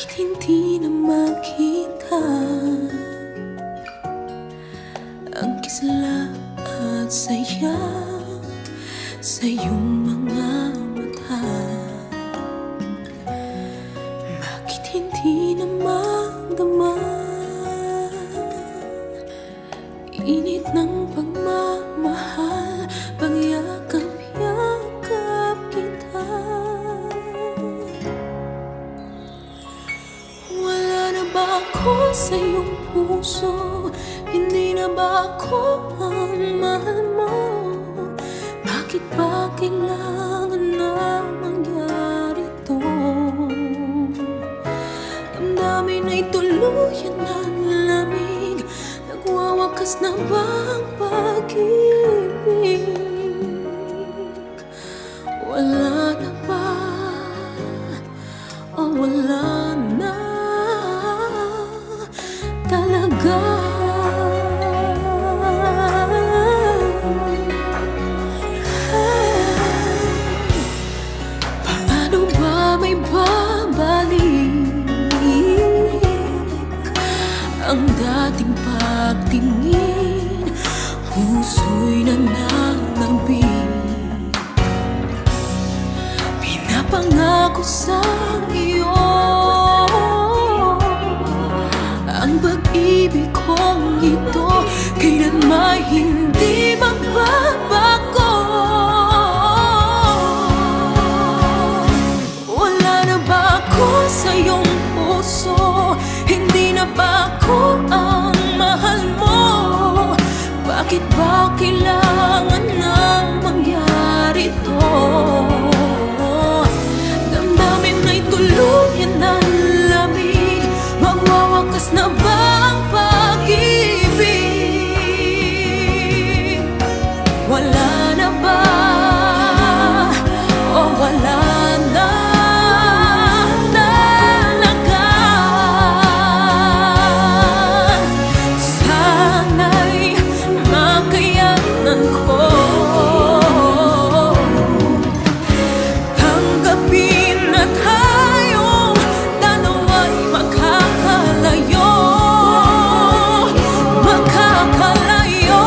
Bakit hindi na makita ang kisla at saya sa iyong mga mata? Bakit hindi na magdama init ng pagmamahal, pagyakap-yakap kita? Wala na ba ako sa iyong puso? Hindi na ba ako ang mahal mo? Bakit ba kailangan na mangyari to? Damdamin ay tuluyan ng lamig. Nagwawakas na ba ang pag-ibig? Wala na ba? O wala na talaga? Paano ba may babalik ang dating pagtingin? Puso'y nananabik, pinapangako sa iyo ang pag-ibig kong ito kailanman hindi magbabago. Wala na ba ako sa iyong puso? Hindi na ba ako ang mahal mo? Bakit ba kailangan nang mangyari to? Damdamin ay tuluyan ng lamig. Magwawakas na ba ang pag-ibig? Wala na ba? O wala na talaga? Sana'y makayanan ko tanggapin na tayong dalawa'y makakalayo. Makakalayo.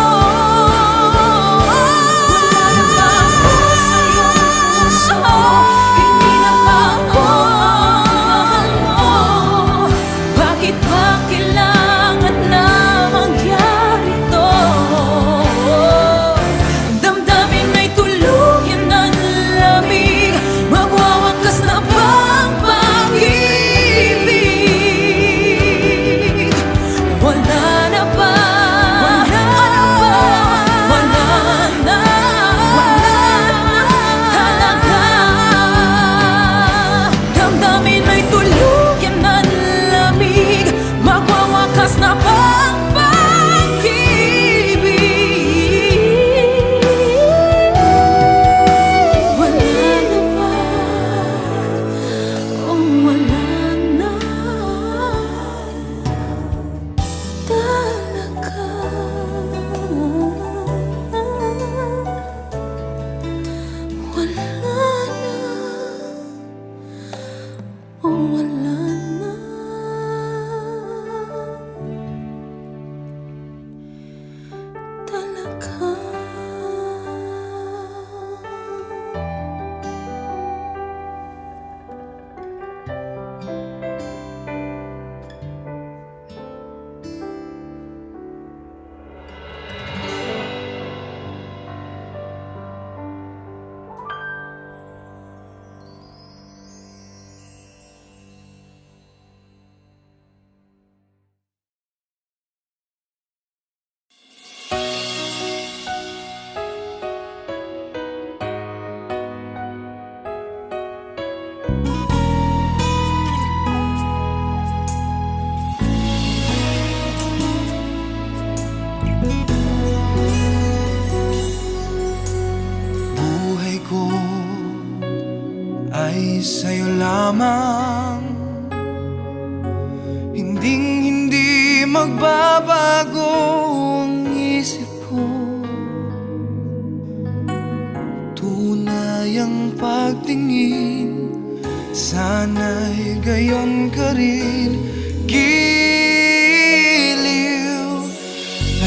Wala na ba ako sa iyong puso? Hindi na ba ako mahal mo? Bakit ba kailangan na mangyari to? Damdamin ay tuluyan ng lamig. Magwawakas na ba ang pag-ibig? Wala na ba? Wala na ba? Wala na talaga. Damdamin ay tuluyan ng lamig. Magwawakas na ba ang pag-ibig? Wala na ba? O wala na talaga? Wala na. O wala na talaga? Buhay ko ay sa'yo lamang. Hindi magbabago ang isip ko. Tunay ang pagtingin sana'y gayon ka rin giliw.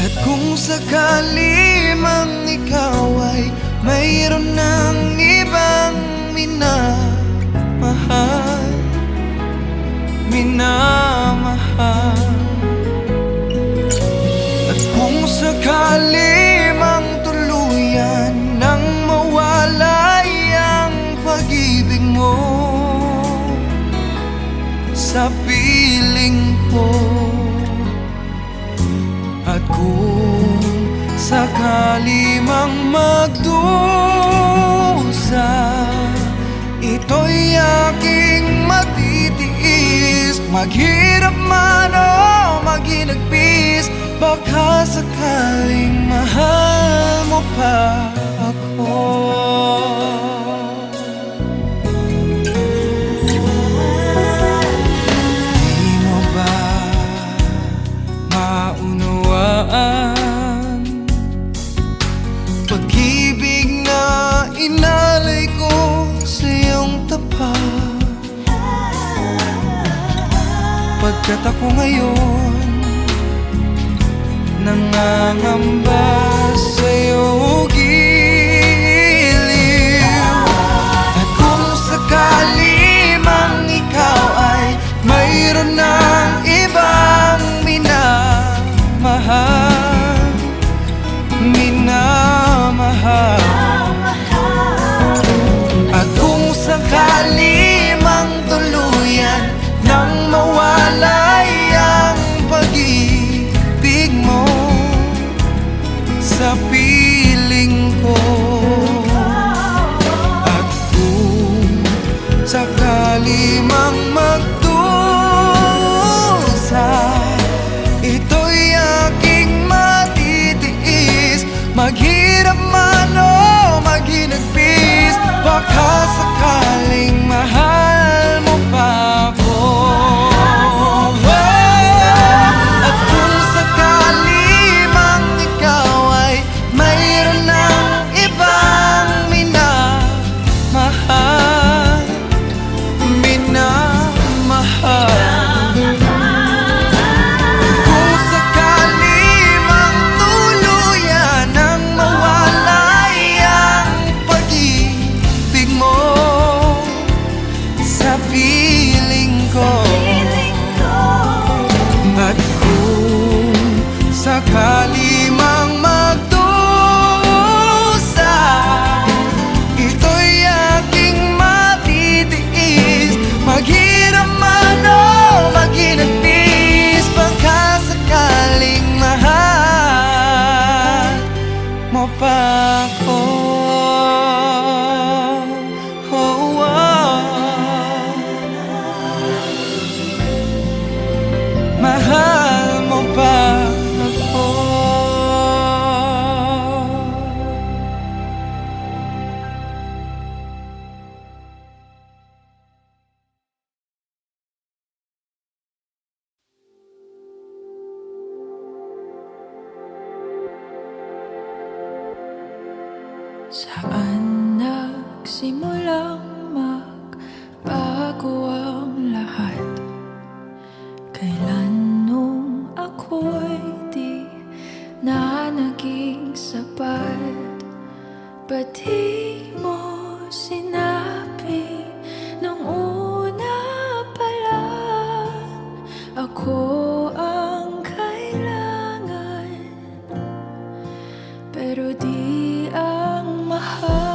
At kung sakali mang ikaw ay mayroon ng ibang minamahal, at kung sakali mang tuluyan nang mawalay ang pag-ibig mo sa piling ko, at kung sakali mang magdusa, ito'y aking matitiis. Maghirap man o maginagpis, baka sakaling mahal mo pa ako. Di mo ba maunawaan pag-ibig na inalay ko sa iyong tapat? Pagkat ako ngayon nangangamba sa iyong giliw. At kung sakali mang ikaw ay mayroon ng ibang minamahal, at kung sakali mang tuluyan nang mawalay ang pag-ibig mo sa piling ko, at kung sakali mang magdusa, ito'y aking matitiis. Maghirap man o maginagpis, baka sakaling mahal mo pa ako. At kung sakali mang ikaw ay mayroon ng ibang minamahal, kung sakali mang tuluyan nang mawalay ang pag-ibig mo sa piling ko, at kung sakali mang magdusa, ito'y aking matitiis. Maghirap man o maginagpis, baka sakaling mahal mo pa ako. Oh, oh. Mahal mo pa ako. Saan nagsimulang magbago ang lahat? Kailan nung ako'y di na naging sapat? Ba't di mo sinabi nung una pa lang ako ang kailangan, pero di ang mahal?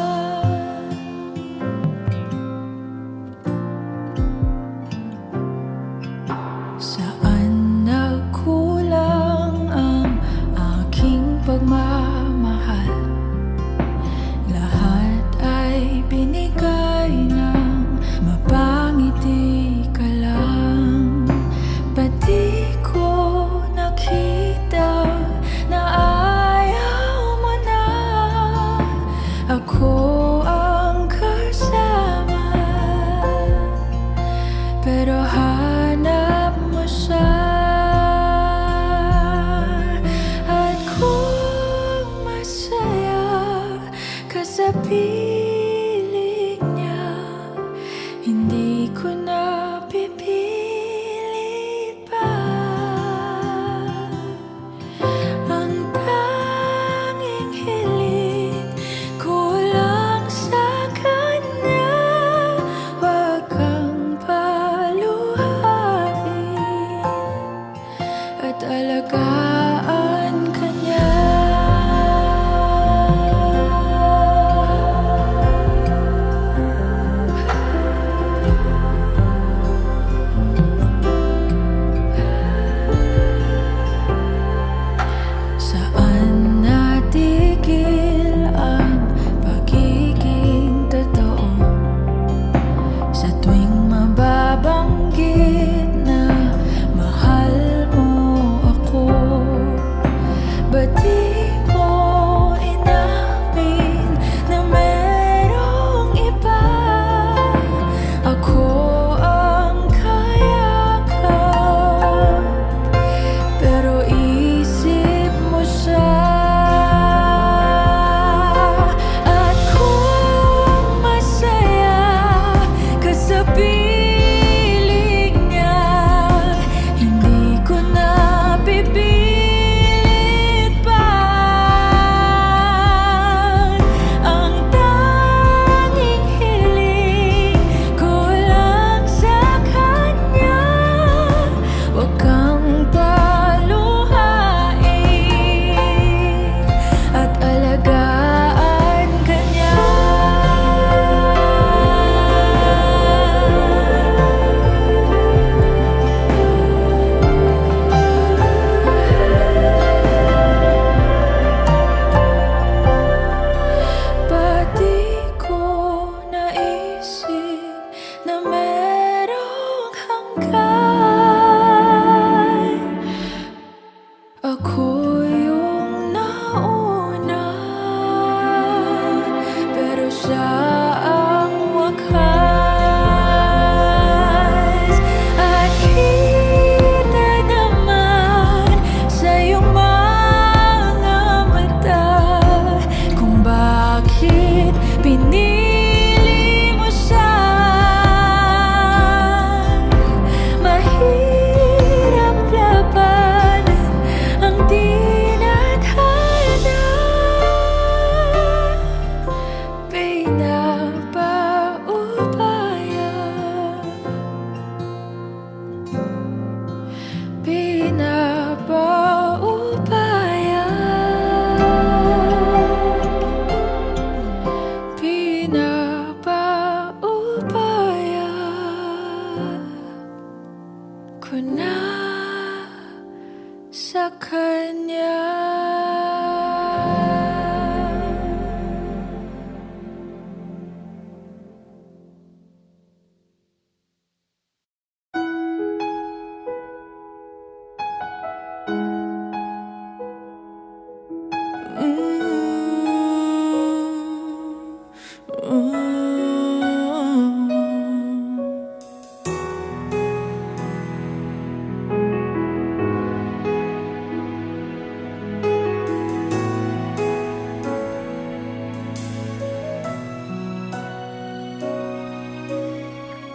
Saan nagkulang ang aking pagmamahal? Lahat ay binigay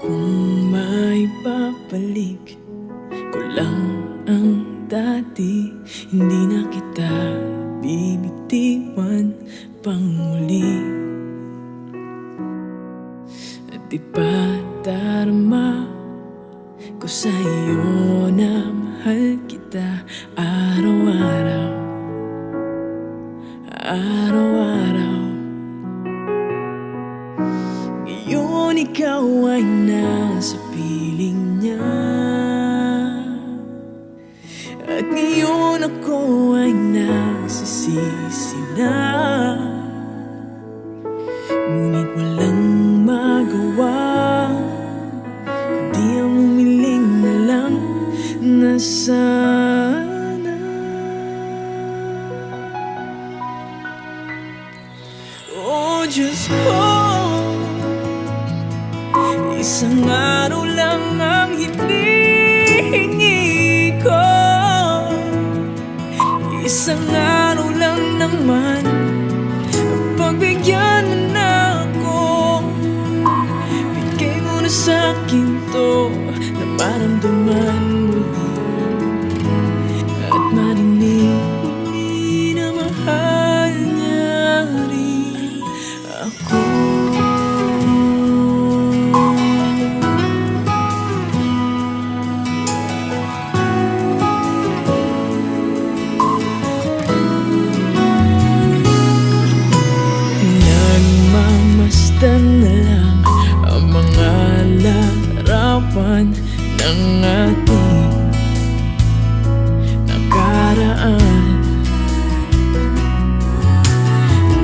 Kung may babalik ko lang ang dati, hindi na kita bibitiwan pang muli. At di ba darama ko sa iyo na mahal kita araw-araw, araw-araw. Ngayon ikaw ay nasa piling niya, at ngayon ako ay nagsisisi na. Ngunit walang magawa, kundi ang umiling na lang na sana. Oh Diyos ko, isang araw lang ang hinihingi ko, isang araw lang naman, pagbigyan mo na ako. Bigay mo na sa'kin to na maramdaman muli, at marinig muli na mahal niya rin ako. Nagmamasdan na lang ang mga larawan ng ating nakaraan.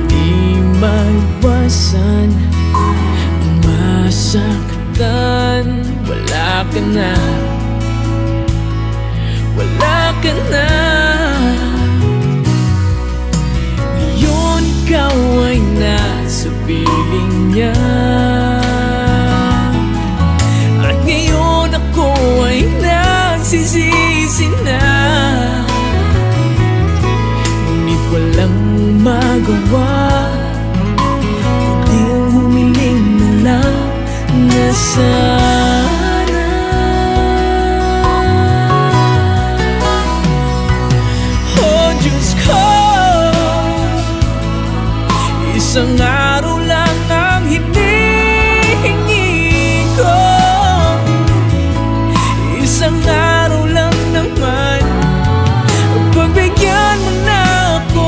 Di maiwasan ang masaktan. Wala ka na, wala ka na. Ngayon ikaw ay nasa piling niya, at ngayon ako ay nagsisisi na. Ngunit walang magawa, kundi ang humiling na lang na sana. Oh Diyos ko, isang araw lang ang hinihingi ko, isang araw lang naman, pagbigyan mo na ako.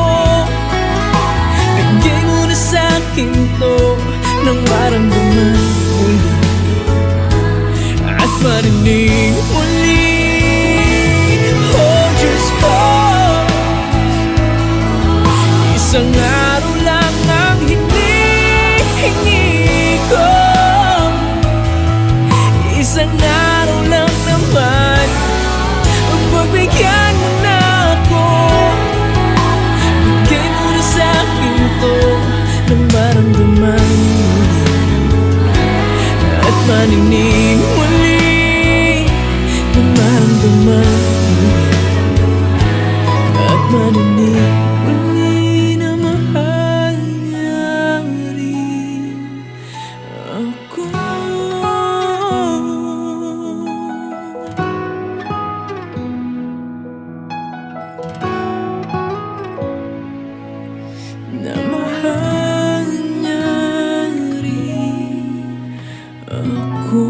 Bigay mo na sa'kin to nang maramdaman muli, at marinig muli. Oh Diyos ko, isang araw lang ang hinihingi ko, isang araw lang naman, pagbigyan mo na ako. Bigay mo na sa'kin to nang maramdaman muli, at marinig muli, nang maramdaman muli, at marinig muli na mahal niya rin ako. Na mahal niya rin ako.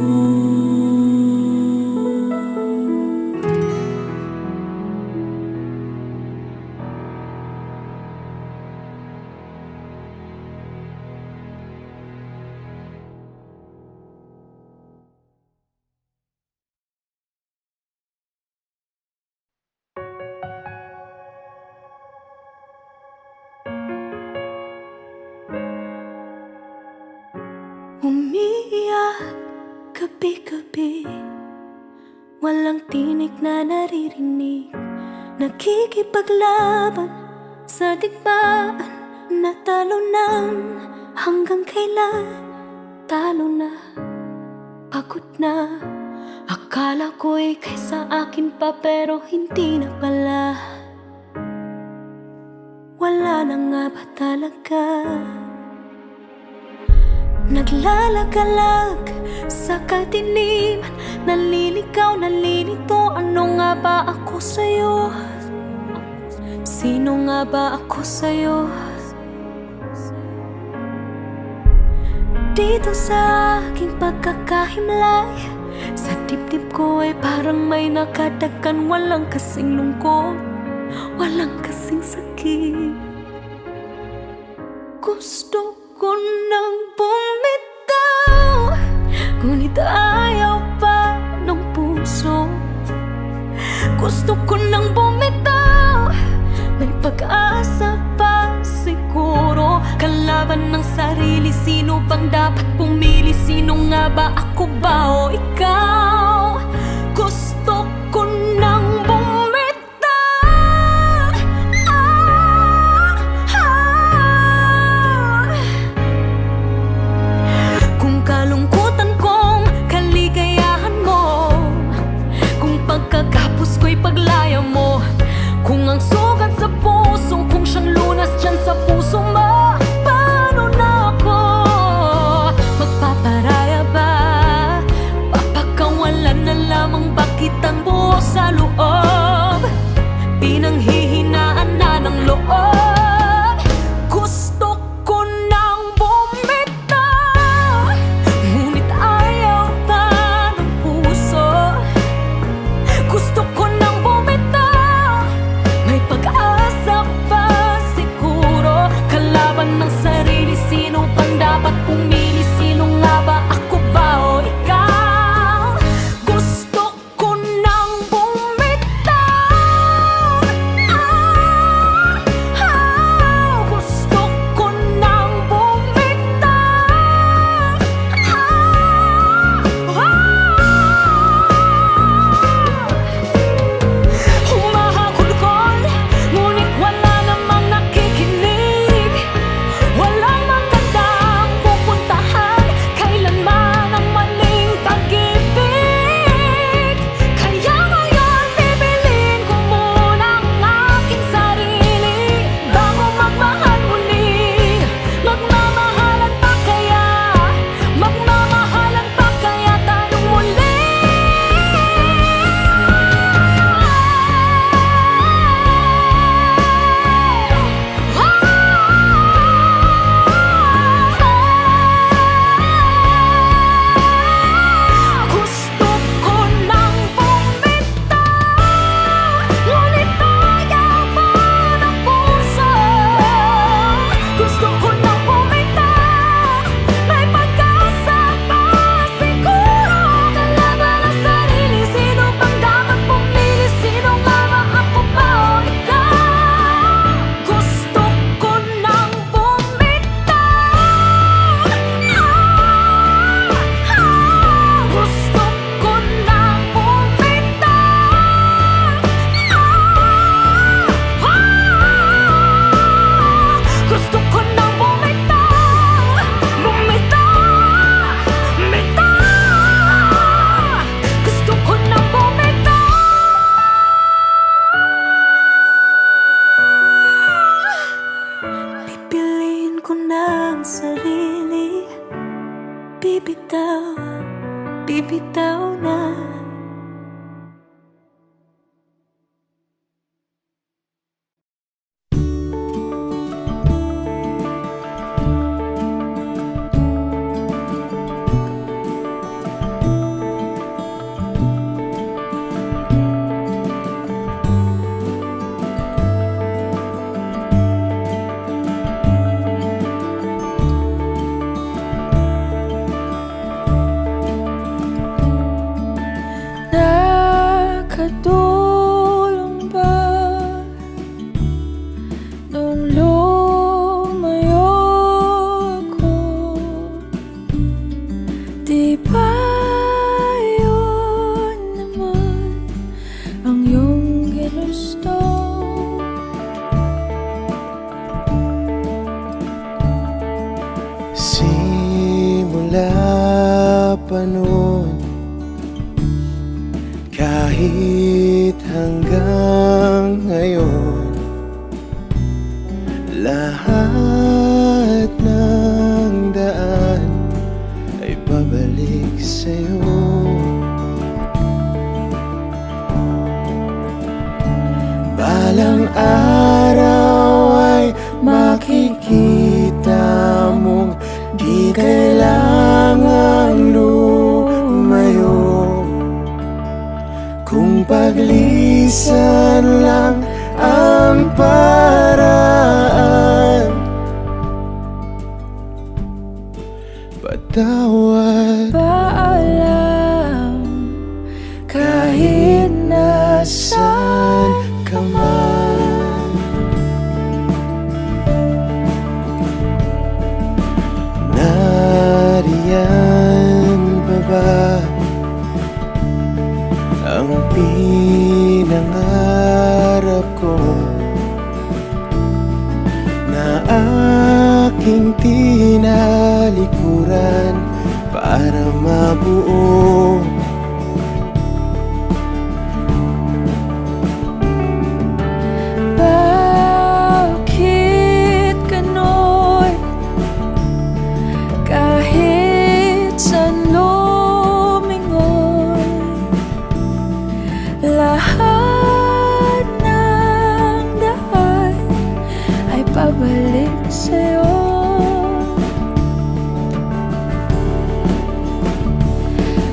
Umiiyak gabi-gabi, walang tinig na naririnig, nakikipaglaban sa digmaan, natalunan. Hanggang kailan talo na, pagod na. Akala ko'y kaysa akin pa, pero hindi na pala. Wala na nga ba talaga? Naglalagalag Sa kadiliman, naliligaw, nalilito. Ano nga ba ako sa'yo? Sino nga ba ako sa'yo? Dito sa aking pagkakahimlay, sa dibdib ko ay parang may nakadakan. Walang kasing lungkot, walang kasing sakit. Gusto ko nang bumitaw, ngunit ayaw pa ng puso. Gusto ko nang bumitaw, may pag-asa pa siguro. Kalaban ng sarili, sino bang dapat pumili? Sino nga ba, ako ba o ikaw? Gusto ko nang bumitaw. Kung kalungkutan kong kaligayahan mo, kung pagkakapos ko'y paglaya mo, kung ang sugat sa puso, kung siyang lunas dyan sa puso mo, paano na ako magpaparaya ba? Papakawalan na lamang ba kitang buo sa loob? Pinanghihinaan na ng loob. Gusto ko nang bumitaw, ngunit ayaw pa ng puso. Gusto ko nang bumitaw, may pag-asa pa siguro. Kalaban ng sarili, sino pang dapat pumili? Sino nga ba, ako ba o ikaw? Gusto ko nang bumitaw. Gusto ko nang bumitaw. Humahagulgol, ngunit wala namang nakikinig. Walang magandang pupuntahan, kailanman ang maling pag-ibig. Kaya ngayon bibilin ko muna ang aking sarili bago magmahal muli. Magmamahalan pa kaya? Magmamahalan pa kaya tayong muli? Gusto ko nang bumitaw, ngunit ayaw pa ng puso. Gusto ko nang bumitaw, may pag-asa pa siguro. Kalaban ang sarili, sino bang dapat pumili? Sino nga ba, ako ba o ikaw? Gusto ko nang bumitaw. Gusto ko nang bumitaw. Gusto ko nang bumitaw. Bumitaw, bumitaw. Gusto ko nang bumitaw. Pipiliin ko na ang sarili. Bibitaw, bibitaw na. Nakatulong ba nung lumayo ako? Di ba yun naman ang iyong ginusto? Simula pa noon, kahit hanggang ngayon, lahat ng daan ay babalik. babalik sa'yo. Balang araw ay makikita mong di kailangan lumayo, kung paglisan lang ang paraan. Patawad, Paalam, kahit nasaan ka man. Nariyan pa ba ang pinangarap ko na aking tinalikuran para mabuo? Bakit ganon? Kahit saan lumingon, lahat ng daan ay pabalik sa'yo.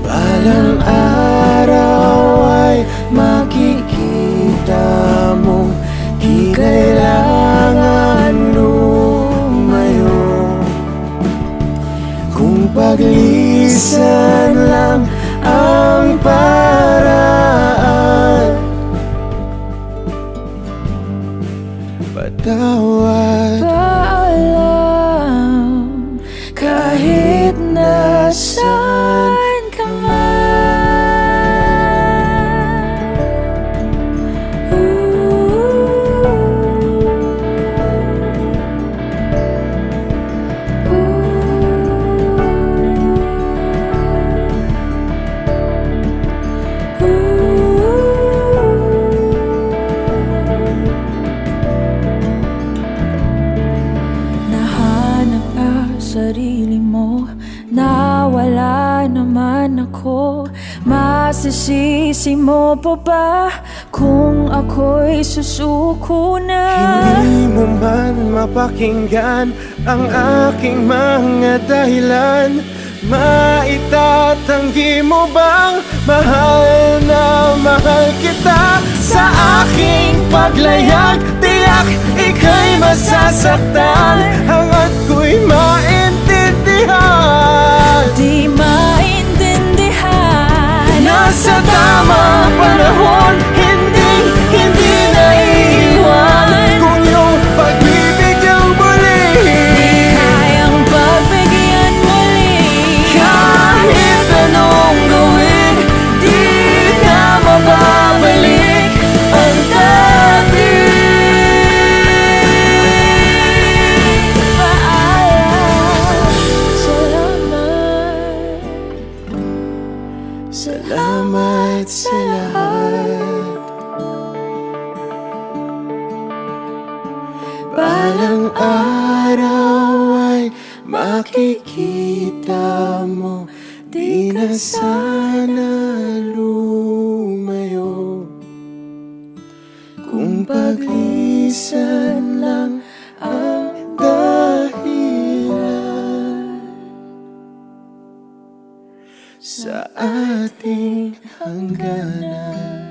Balang araw ay makikita mong di kailangan lumayo, kung paglisan lang ang paraan. Patawad, Paalam, kahit nasaan ka man. Nahanap ka sarili mo, nawala naman ako. Masisisi mo pa ba kung ako'y susuko na? hindi mo man mapakinggan ang aking mga dahilan. Maitatanggi mo bang mahal na mahal kita? Sa aking paglayag, tiyak ika'y masasaktan, hangat ko'y maintindihan. Di maintindihan, Nasa tamang panahon, hindi naiiwan, kung iyong pagbibigyan muli. kayang pagbigyan muli. Kahit anong gawin, di na mababalik ang dati. Paalam, salamat. Salamat sa lahat. Balang araw ay makikita mo, di na sana lumayo, kung paglisan lang ang dahilan sa ating hangganan.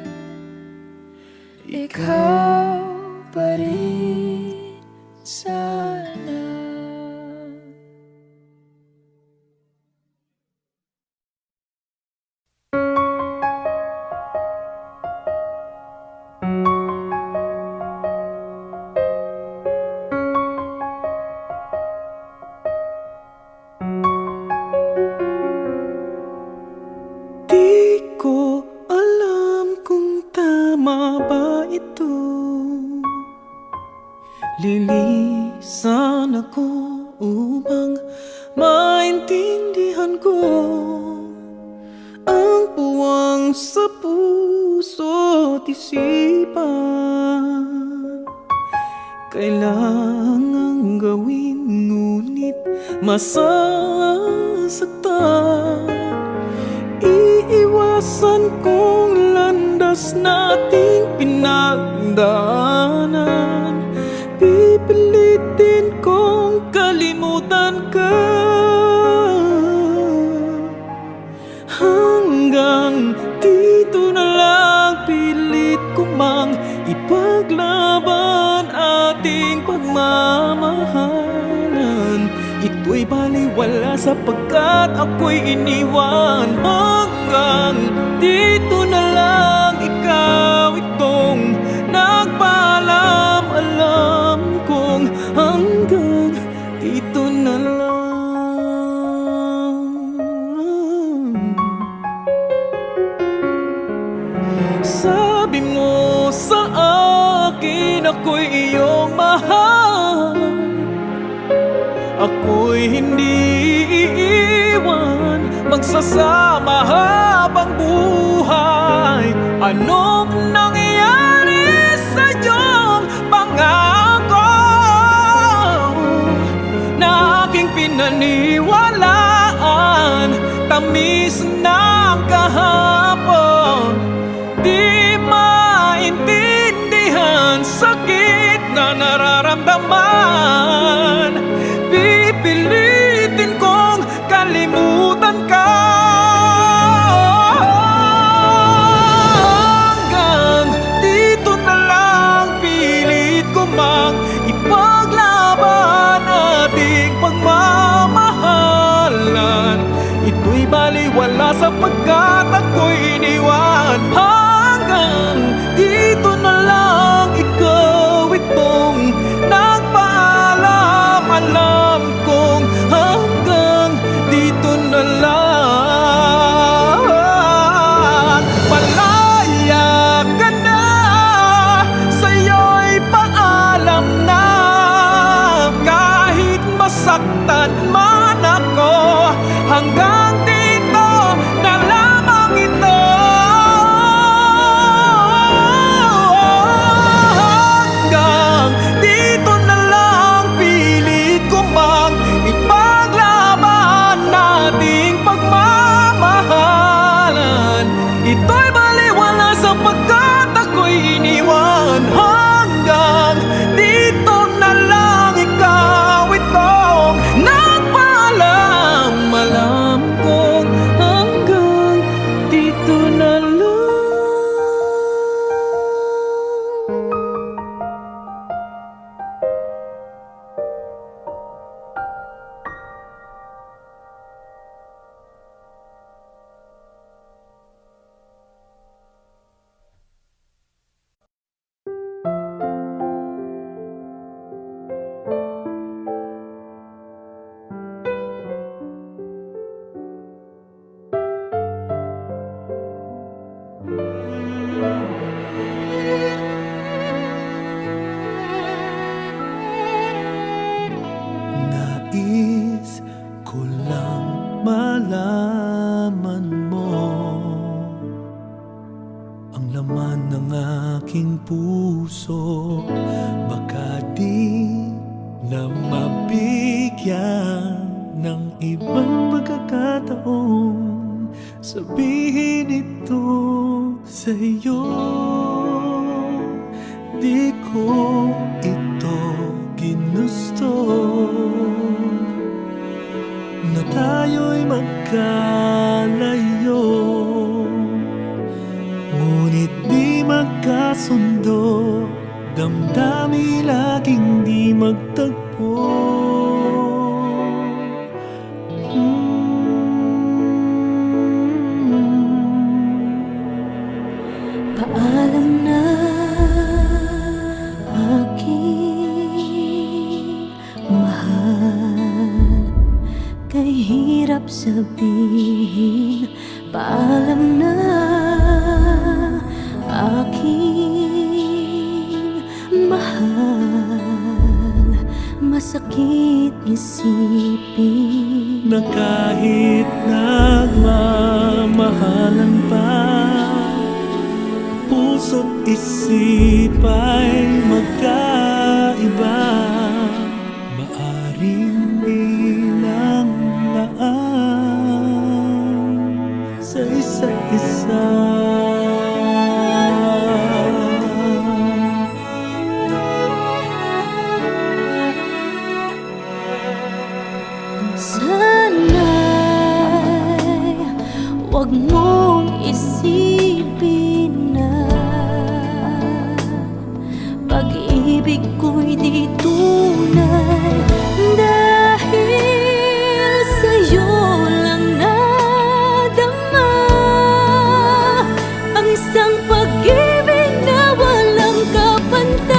Ikaw pa rin sana. Di ko alam kung tama ba ito. Lilisan ako upang maintindihan ko ang puwang sa puso't isipan. Kailangang gawin ngunit masasaktan. Iiwasan kong landas nating pinagdaanan. Pipilitin kong kalimutan ka. Hanggang dito na lang, pilit ko mang ipaglaban ating pagmamahalan. Ito'y baliwala sapagkat ako'y iniwan. Hanggang dito na lang, ikaw itong nagpaalam. Alam kong hanggang dito na lang. Sabi mo sa akin ako'y iyong mahal. Ako'y hindi iiwan, magsasama habang buhay. Anong nangyari sa iyong pangako na aking pinaniwalaan? Tamis ng kahapon, di maintindihan sakit na nararamdaman. Pipilitin kong kalimutan ka. Hanggang dito na lang, pilit ko mang ipaglaban ating pagmamahalan. Ito'y baliwala sapagkat ako'y iniwan. Hanggang dito na lang, ikaw itong nagpaalam. Alam kong hanggang dito na lang. Malaya ka na, sa'yo'y paalam na. Kahit masaktan man ako, hanggang dito na lamang ito. Hanggang dito na lang, pilit ko mang ipaglaban nating pagmamahalan. Ito'y baliwala sapagkat ako'y iniwan. Hanggang dito na lang, ikaw itong nagpaalam. Alam kong hanggang dito na lang. Nais ko lang malaman mo ang laman ng aking puso. Baka di na mabigyan ng ibang pagkakataon sabihin ito sa iyo. Di ko ito ginusto na tayo'y magkalayo, ngunit di magkasundo, damdamin laging di magtagpo. Paalam na aking mahal, kay hirap sabihin. Paalam na aking mahal, masakit isipin na kahit nagmamahalan pa, puso't isip ay magkaiba. Maaring di na sa isa't isa. Sana'y huwag mong isipin na pag-ibig ko'y di tunay, dahil sa'yo lang nadama ang isang pag-ibig na walang kapantay.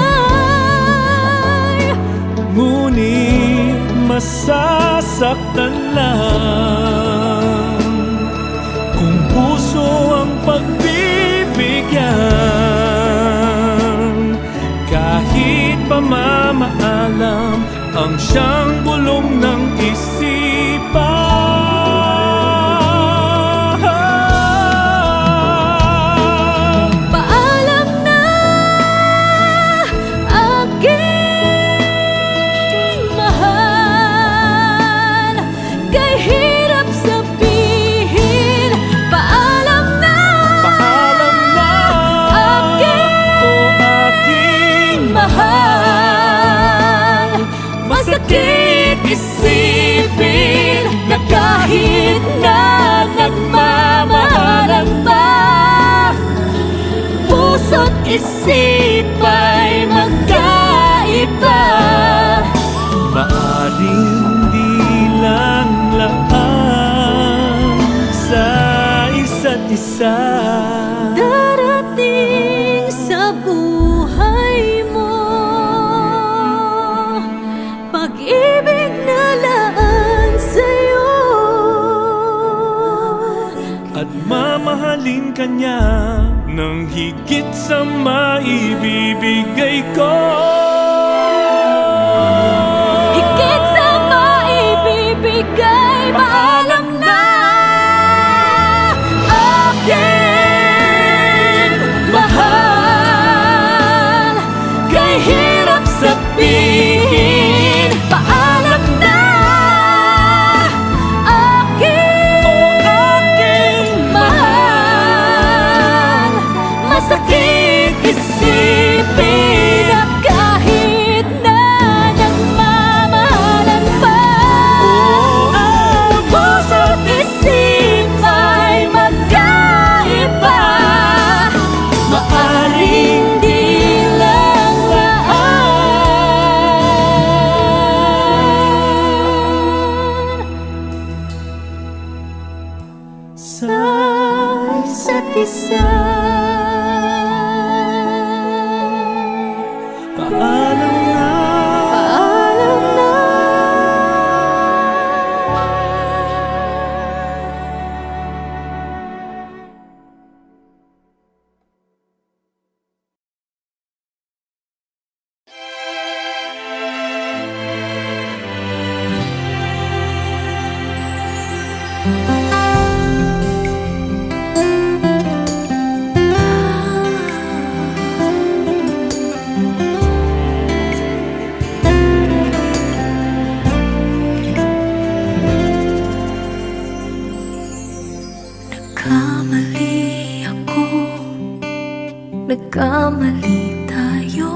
Ngunit masasaktan lang kung puso ang pagbibigyan. Kahit pa mamaalam ang siyang bulong ng isipan. Paalam na aking mahal, kay hirap sabihin. Paalam na aking mahal. Masakit isipin na kahit na nagmamahalan pa, puso't isip ay magkaiba. Maaring di lang laan sa isa't isa. Darating sa buhay mo pag-ibig na laan sa'yo, At mamahalin ka niya ng higit sa maibibigay ko. higit sa maibibigay. Paalam na aking mahal, kay hirap sabihin. Paalam na aking mahal. Masakit isipin na kahit na nagmamahalan pa, puso't isip ay magkaiba. Maaring di lang laan sa isa't isa. Paalam na. Paalam na. Nagkamali ako, nagkamali tayo.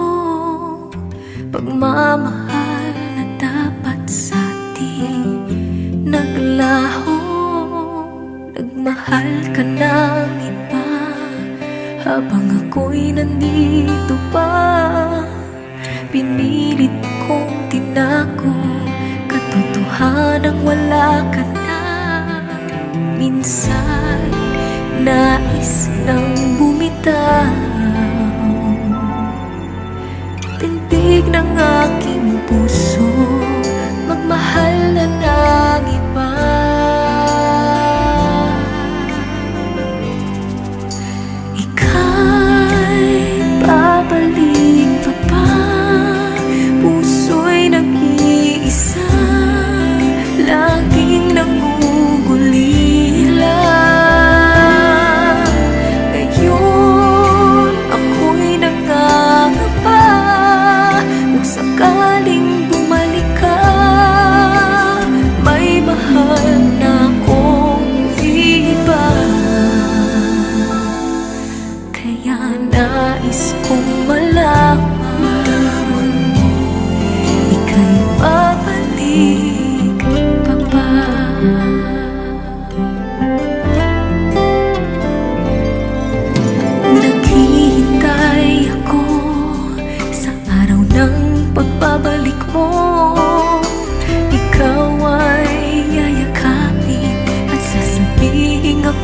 Pagmamahal na dapat sa atin naglaho. Nagmahal ka ng iba habang ako'y nandito pa. Pinilit kong tinago katotohanang wala ka na. Minsan nais nang bumitaw, tindig ng aking puso, magmahal na ng iba. Ika'y babalik pa ba? Puso'y nag-iisa, laging nangungulila. Ngayon ako'y nangangapa, kung sakaling bumalik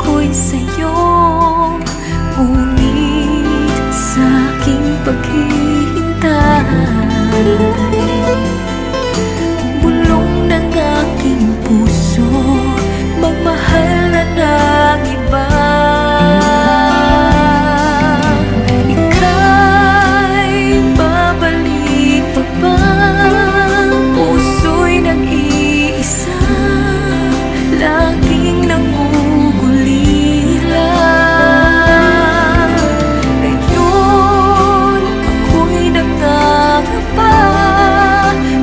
ako'y sa'yo. Ngunit sa aking paghihintay, bulong ng aking puso, magmahal na ng iba. Ika'y babalik pa ba? Puso'y nag-iisa, laging nangugulila. Ngayon ako'y nangangapa,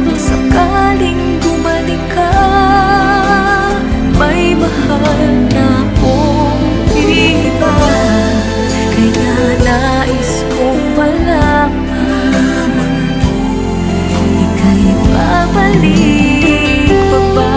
kung sakaling bumalik ka, may mahal na akong iba. Kaya nais kong malaman, ika'y babalik pa ba?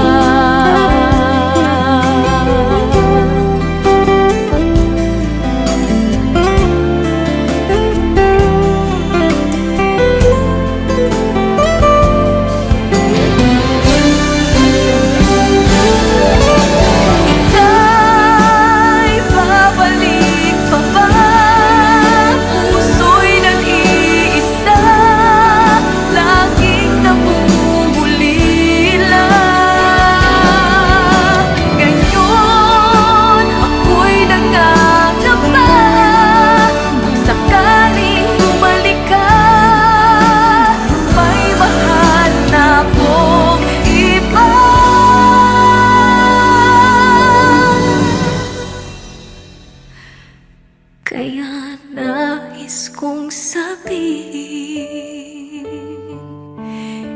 Kaya nais kong sabihin,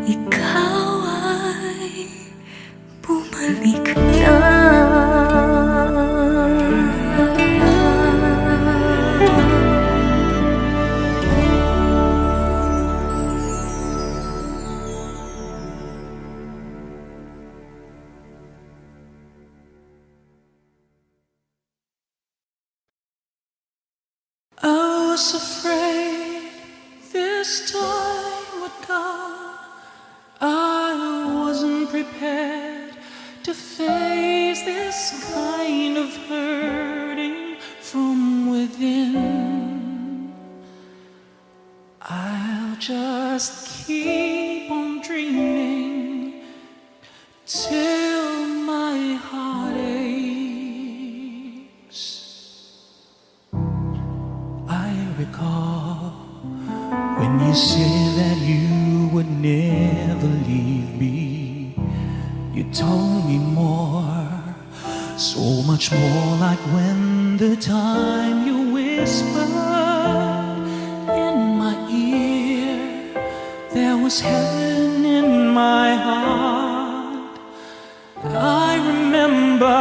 ikaw ay bumalik na. I was afraid this time would come. I wasn't prepared to face this kind of hurting from within. I'll just keep on dreaming till my heart aches. I recall when you said that you would never leave me. You told me more, so much more, like when the time you whispered in my ear. There was heaven in my heart. I remember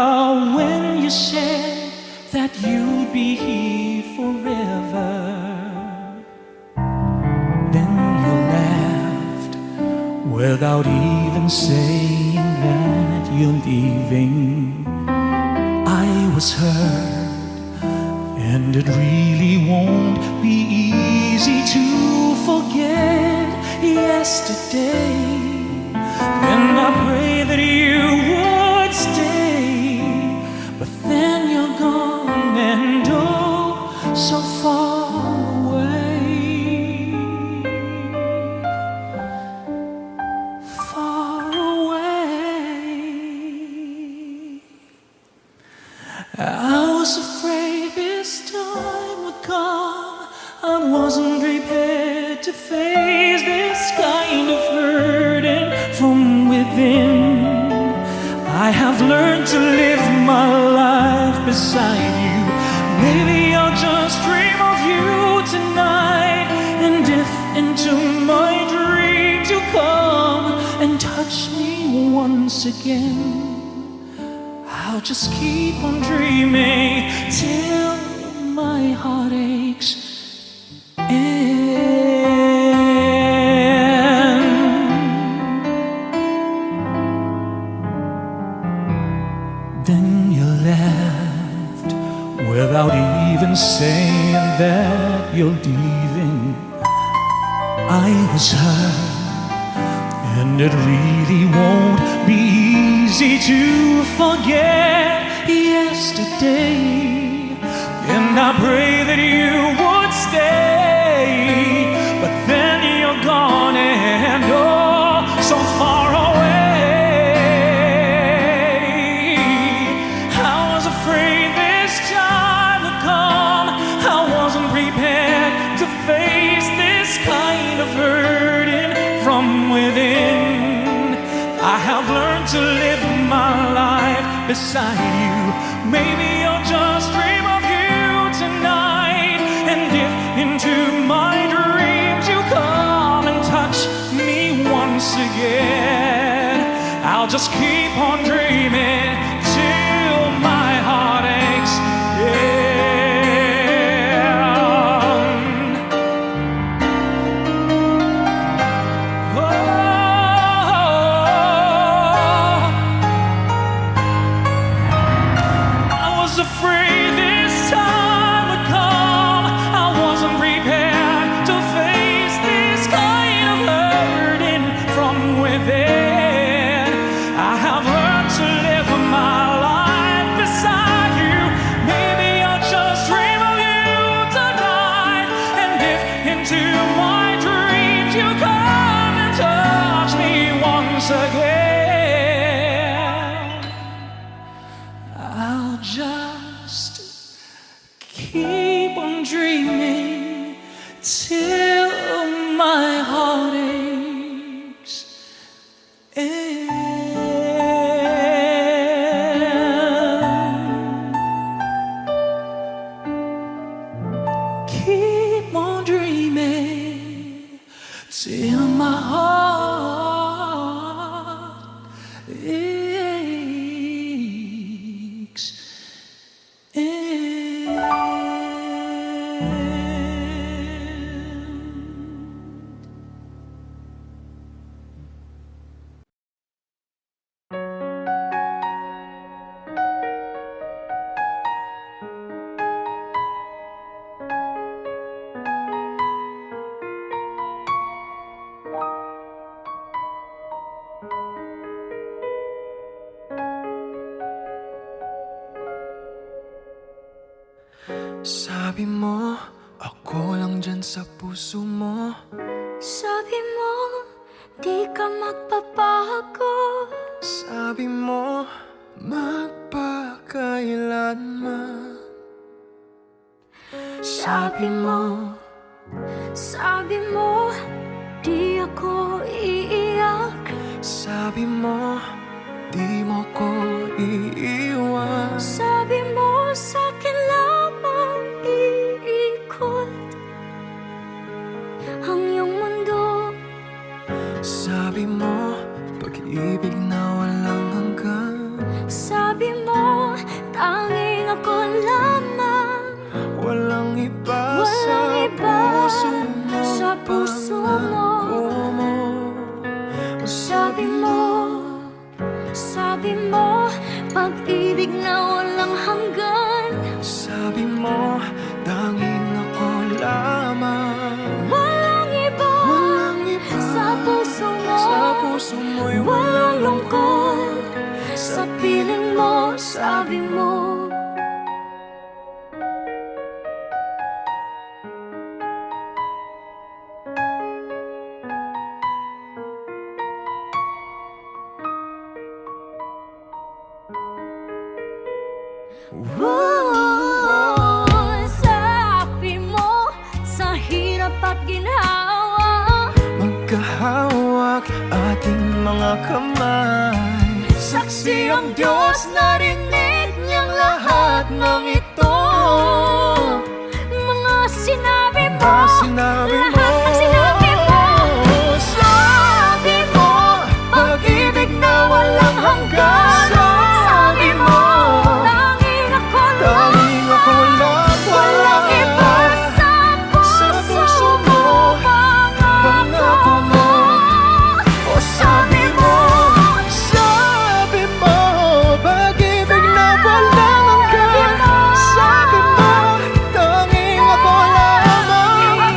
when you said that you'd be here forever. Then you left without even saying that you're leaving. I was hurt, and it really won't be easy to forget yesterday. And I pray that you would stay, but then you're gone, and oh, so far away, far away. I was afraid this time would come. I wasn't prepared to face this kind of hurting from within. I have learned to live my life beside you. Maybe I'll just dream of you tonight. And if into my dreams you come and touch me once again, I'll just keep on dreaming till my heart aches. Then you left without even saying that you're leaving. I was hurt, and it really won't be easy to forget. Yes, yesterday. And I pray that you would stay, but then you're gone and oh, so far away. I was afraid this time would come. I wasn't prepared to face this kind of hurting from within. I have learned to live my life beside you. Maybe I'll just dream of you tonight. And if into my dreams you come and touch me once again, I'll just keep on dreaming till my heart aches. Yeah. Afraid this time would come. I wasn't prepared to face this kind of hurting from within. I have learned to live my life beside you. Maybe I'll just dream of you tonight. And if into my dreams you come and touch me once again, I'll just keep on dreaming till my heart aches. Keep on dreaming till my heart aches. Sabi mo, ako lang dyan sa puso mo. Sabi mo, di ka magpapago. Sabi mo, magpakailanman. Sabi mo, di ako iiyak. Sabi mo, di mo ko iiwan. Sabi mo, sa'kin lamang iikot ang iyong mundo. Sabi mo, pag-ibig na walang hanggan. Sabi mo, tanging ako lamang. Walang iba, Walang iba sa puso mo. Pangako mo. Sabi mo, pag-ibig na walang hanggan. Sabi mo, tanging ako lamang. Walang iba sa puso mo. Sa puso mo'y Walang lungkot sa piling mo. Sabi mo, sabi mo, sa hirap at ginhawa, magkahawak ating mga kamay. Saksi ang Diyos, narinig niyang lahat ng ito. mga sinabi mo, Mga sinabi mo. lahat ng sinabi mo. Sabi mo, pag-ibig na walang hanggan. Sabi mo, Tanging ako tanging ako lang. walang iba sa puso mo. Pangako mo. O sabi mo, pag-ibig na walang hanggan. Sabi mo, tanging ako lamang.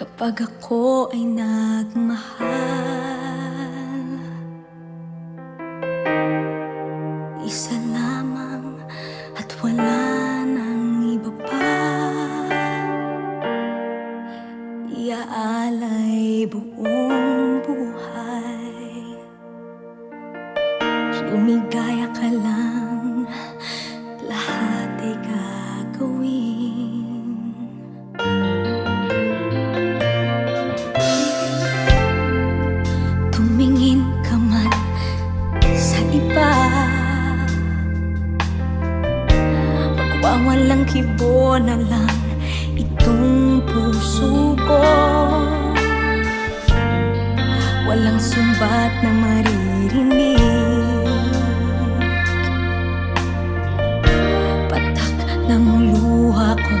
Kapag ako ay nagmahal, isa lamang at wala nang iba pa. Iaalay buong buhay, lumigaya ka lang, lahat ay gagawin. Tumingin ka man sa iba, magwawalang kibo na lang itong puso ko. Walang sumbat na maririnig, patak ng luha ko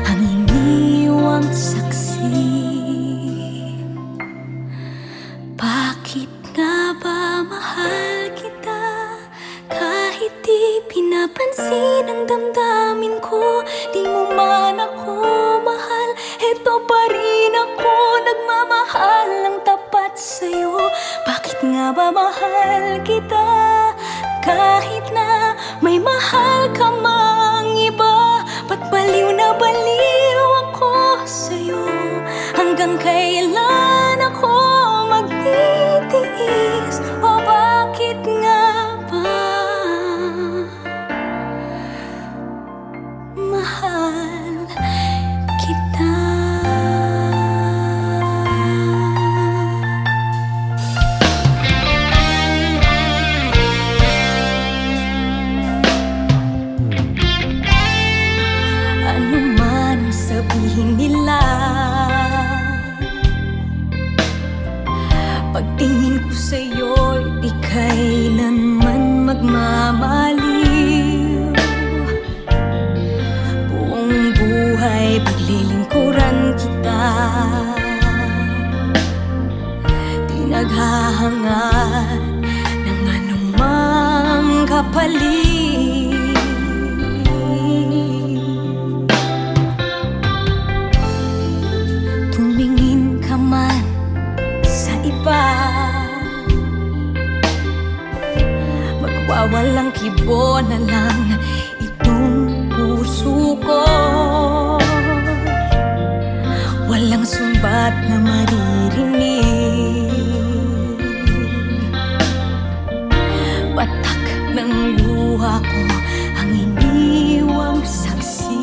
ang iniwang saksi. Bakit nga ba mahal kita kahit di pinapansin ang damdamin ko? Di mo man ako mahal, eto pa rin ako nagmamahal ng tapat sa'yo. Bakit nga ba mahal kita kahit na may mahal ka mang iba? Ba't baliw na baliw ako sa'yo? Hanggang kailan ako magtitiis? O bakit nga ba mahal kita? Ano man ang sabihin nila, pagtingin ko sa'yo'y di kailanman magmamaliw. Buong buhay paglilingkuran kita, di naghahangad ng anumang kapalit. Tumingin ka man sa iba, magwawalang kibo na lang itong puso ko. Walang sumbat na maririnig, patak ng luha ko ang iniwang saksi.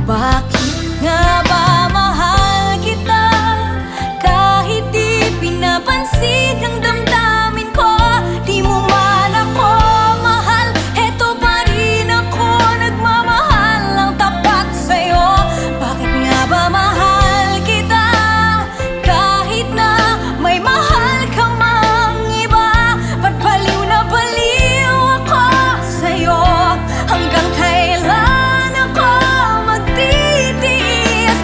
Bakit nga ba mahal kita kahit di pinapansin ang damdamin ko? Di mo man ako mahal, eto pa rin ako nagmamahal ng tapat sa'yo. Bakit nga ba mahal kita kahit na may mahal ka mang iba? Ba't baliw na baliw ako sa'yo? Hanggang kailan ako magtitiis?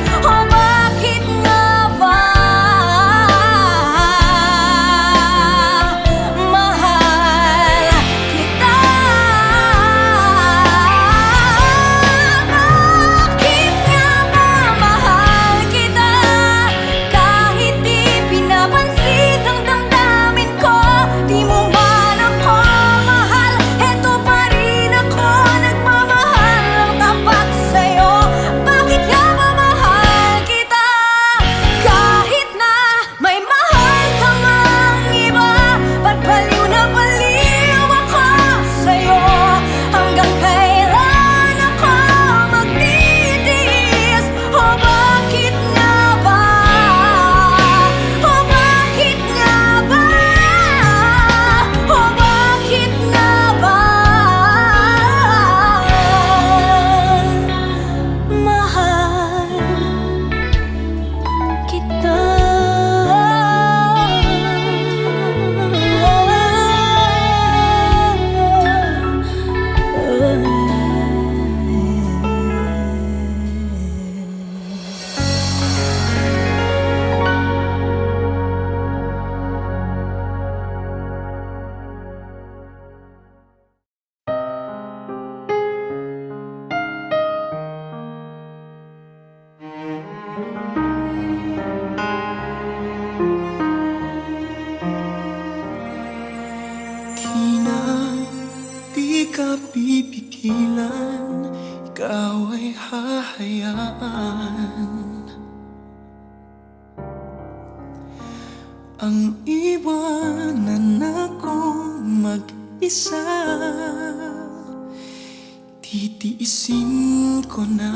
Ang iwanan ako mag-isa, titiisin ko na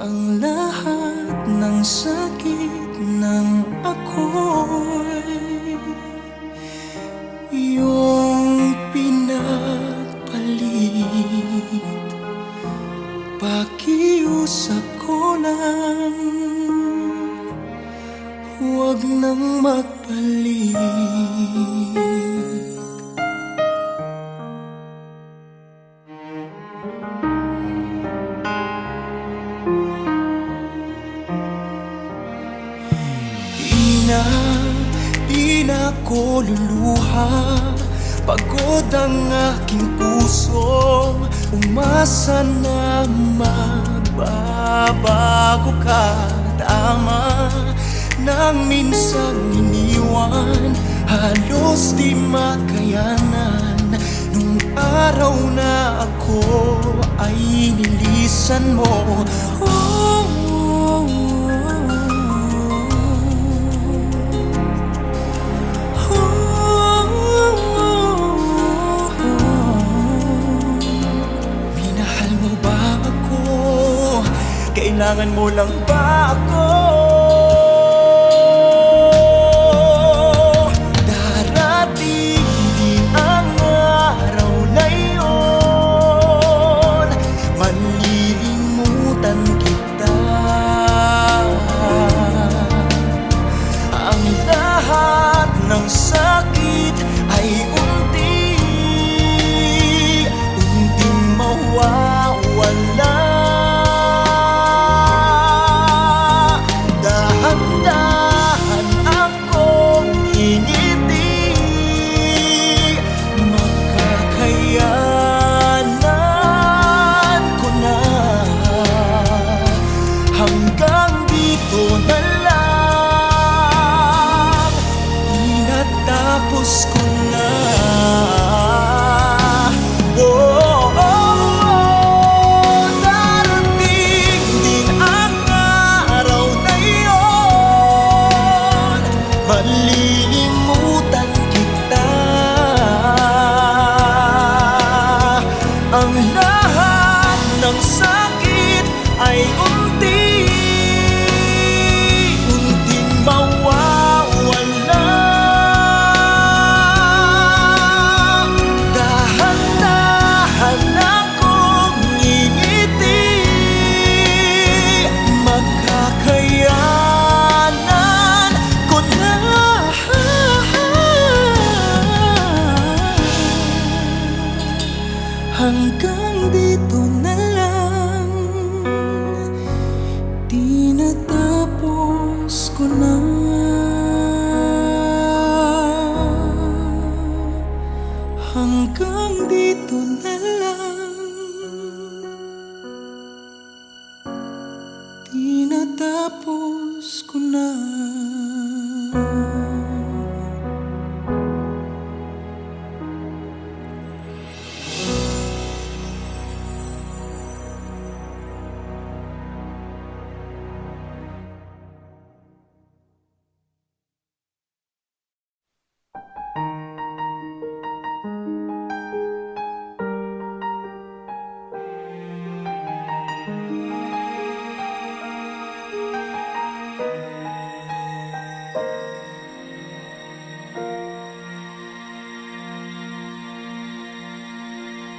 ang lahat ng sakit ng ako'y iyong pinagpalit. Pakiusap ko lang, huwag nang magpalit. Di na ko luluha, pagod ang aking puso, umasa na magbabago ka. Tama nang minsan iniwan, halos di makayanan. Nung araw na ako ay nilisan mo. Minahal mo ba ako? Kailangan mo lang ba ako? Darating din ang araw na iyon, malilimutan kita. Ang lahat ng sakit ay unting mawawala. Dahan-dahan akong ingiti, makakayanan ko na. Hanggang dito na lang, tinatapos ko na. Darating din ang araw na iyon, malilimutan kita. Ang lahat ng sakit ay unting mawawala. Dahan-dahan akong ngingiti, makakayanan ko na. Hanggang dito na lang, tinatapos ko na. Hanggang dito na lang, tinatapos ko na.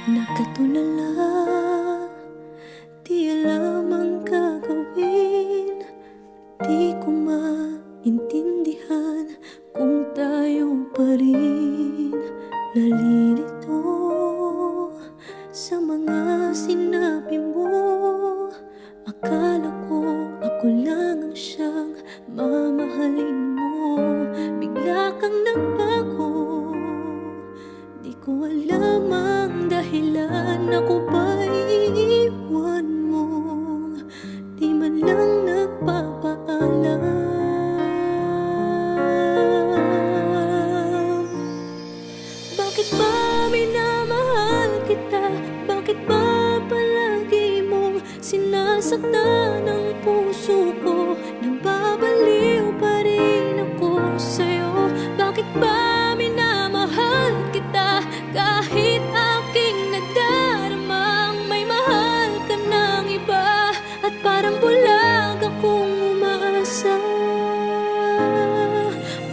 Nakatulala, di alam ang gagawin. Di ko maintindihan kung tayo pa rin. Nalilito sa mga sinabi mo. Akala ko ako lang ang siyang mamahalin mo. Bigla kang nagbago, di ko alam ang dahilan. Ako ba'y sinasaktan ng puso ko. Nababaliw pa rin ako sa'yo. Bakit ba minamahal kita kahit aking nadaramang may mahal ka ng iba? At parang bulag akong umaasa.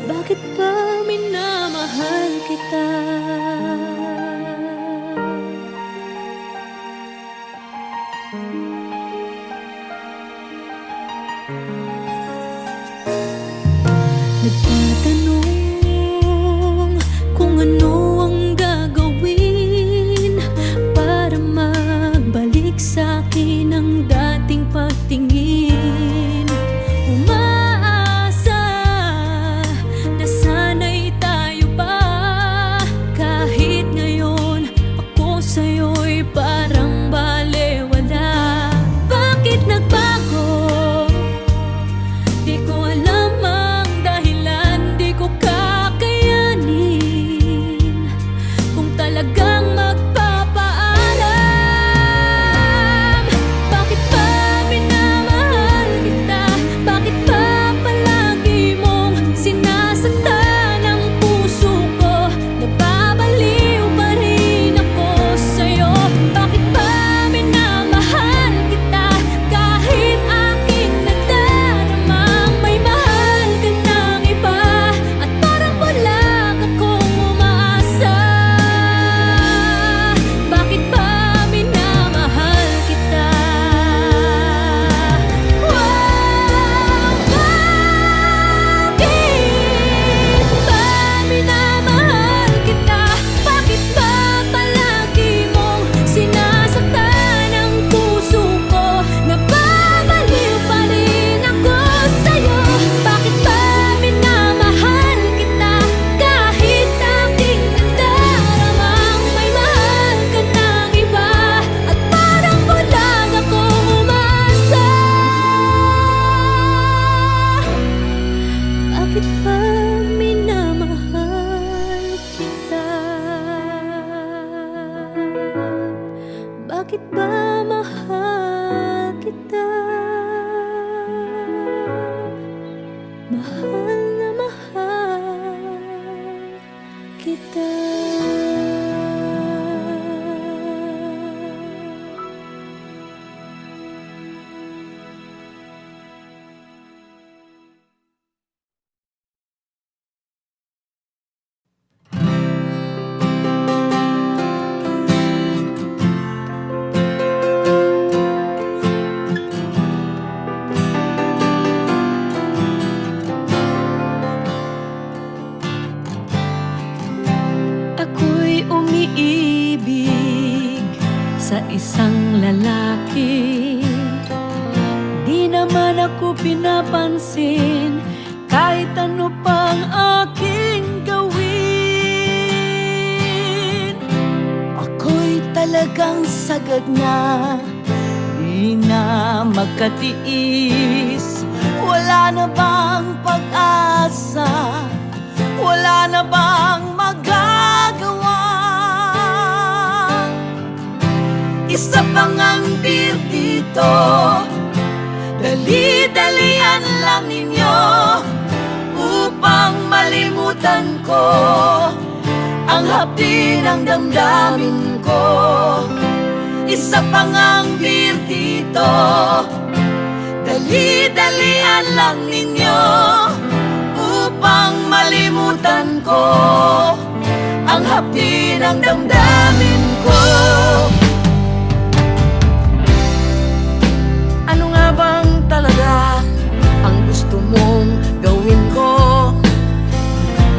Bakit ba minamahal kita? Nagtatanong kung ano ang gagawin para magbalik sa'kin ang dating pagtingin. Umaasa na sana'y tayo pa. Kahit ngayon ako sa'yo'y parang balewala. Bakit nagbago? Di ko alam ang dahilan, di ko kakayanin kung talagang magpapaalam. Bakit ba minamahal kita? Bakit ba palagi mong sinasaktan ang puso ko? Nababaliw pa rin ako sa'yo. Bakit ba minamahal kita kahit aking nadaramang may mahal ka ng iba? At parang bulag akong umaasa. Bakit ba minamahal kita? Bakit ba minamahal kita? Bakit ba palagi mong sinasaktan ang puso ko? Nababaliw pa rin ako sa'yo. Bakit ba minamahal kita kahit aking nadaramang may mahal ka ng iba? At parang bulag akong umaasa. Bakit ba minamahal kita? Bakit ba mahal kita? Mahal na mahal kita. Ako'y umiibig sa isang lalaki. Di naman ako pinapansin kahit ano pang aking gawin. Ako'y talagang sagad na, di na magkatiis. Wala na bang pag-asa? Wala na bang magagawa? Isa pang ang beer dito, dali-dalian lang ninyo upang malimutan ko ang hapdi ng damdamin ko. Isa pang ang beer dito, dali-dalian lang ninyo upang malimutan ko ang hapdi ng damdamin ko. Ano nga bang talaga ang gusto mong gawin ko?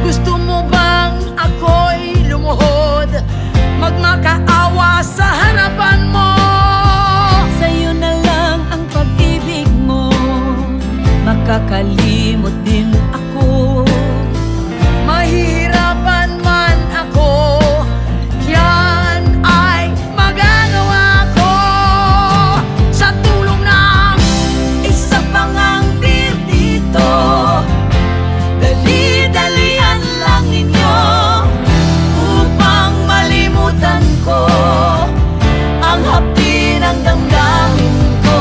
Gusto mo bang ako'y lumuhod, magmakaawa sa harapan mo? Sa'yo na lang ang pag-ibig mo, makakalimot din ako. Mahihirapan man ako, yan ay magagawa ko. Sa tulong ng isa pang ang beer dito, dali-dalian lang ninyo upang malimutan ko ang hapdi ng damdamin ko.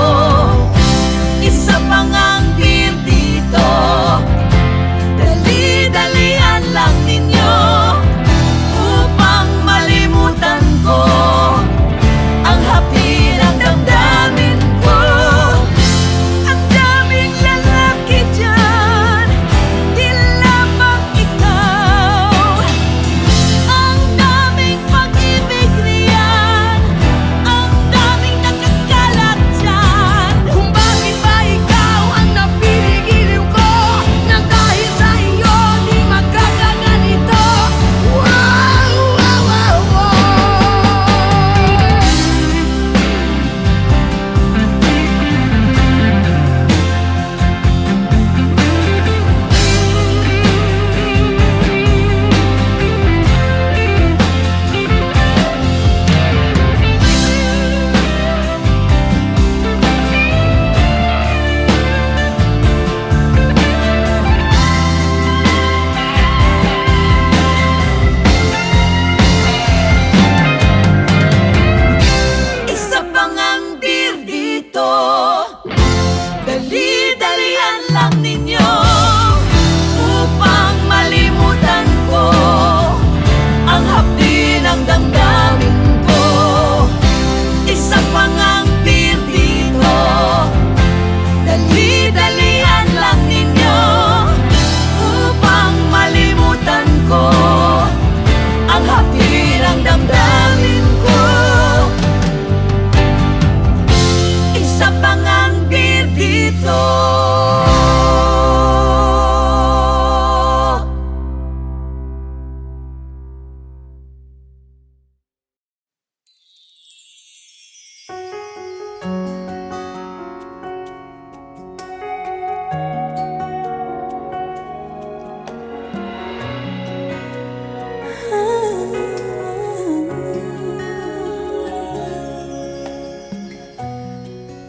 ito